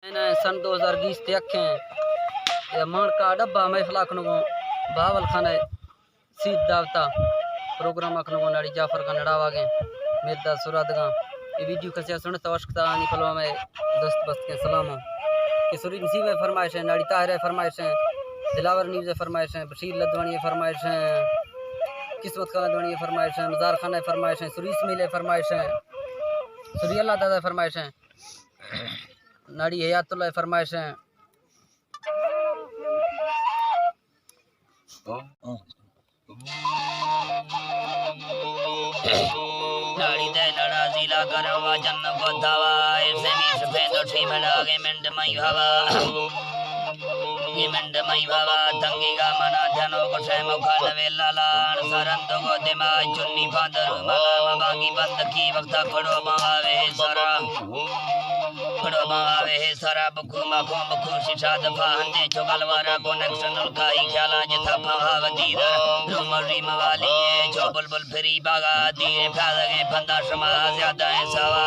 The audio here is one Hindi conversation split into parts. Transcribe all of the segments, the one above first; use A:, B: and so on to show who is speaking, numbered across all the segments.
A: सन 2020 ते अखें ये मन का डब्बा महफिल अखन को बावल खाना सीध दावता प्रोग्राम अखन को नाड़ी जाफर का नड़ावा गए मेदा सुराद गा ये वीडियो कसे सुनता अशकता आनी फलवा में दोस्त बस्त के सलाम हो कि सुरी नसीब है फरमाइश है नाड़ी ताहिर है फरमाइश है दिलावर न्यूज़ है फरमाइश है बशीर लदवानी है फरमाइश है किस्मत खान लदवानी है फरमाइश है मजार खान है फरमाइश है सुरी इस्माइल है फरमाइश है सुरी अल्लाह दादा फरमाइश है नाड़ी हयातुल्लाह फरमाइश है नाड़ी दे लड़ा जिला करवा जन्न को दावा ऐसे भी सफेद उठी में लागे मिंड मई हवा ये मिंड मई हवा तंगी का मना जनो को से मुखाल वेला लान सरंद को दिमाग चुन्नी फादर मला बागी बंद की वक्त खड़ो मावे सरा खड़ो मावे सरा बखू मखो बखू शिशा दफा हंदे चोगलवारा कनेक्शन उलकाई ख्याला जथा भावदीर रूमरी मवाली जो बुलबुल फिरी बागा दीर फादगे फंदा शमा ज्यादा है सवा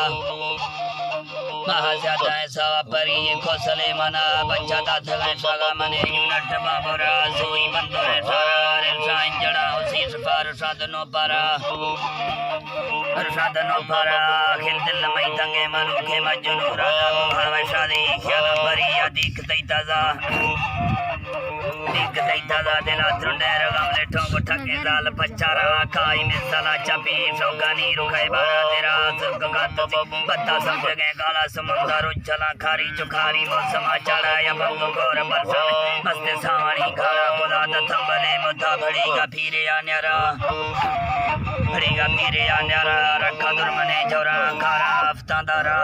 A: महा ज्यादा है सवा परी खोसले मना बच्चा दाथ है सगा मने यूनिट बाबरा सोई बंदो है सारा रेसाइन जड़ा उसी सफार साधनो पारा साधनो पारा खिल दिल मई तंगे मनु के मजनू राजा मोहन शादी ख्याल परी अधिक तई ताजा दिख दैता दिला त्रुंडेर गमले ठोंग ठके जाल पचारा खाई में सला चपी शौकानी रुखे बारा तेरा सुख गात बत्ता समझ गए काला समुंदर उछला खारी चुखारी मौसम चढ़ा या बंगो गोर बरसा मस्त सावणी खारा खुदा थंबले मुद्दा भड़ीगा फिरे आन्यारा भड़ीगा फिरे आन्यारा रखा दुर्मने जोरा खारा अफ्तादारा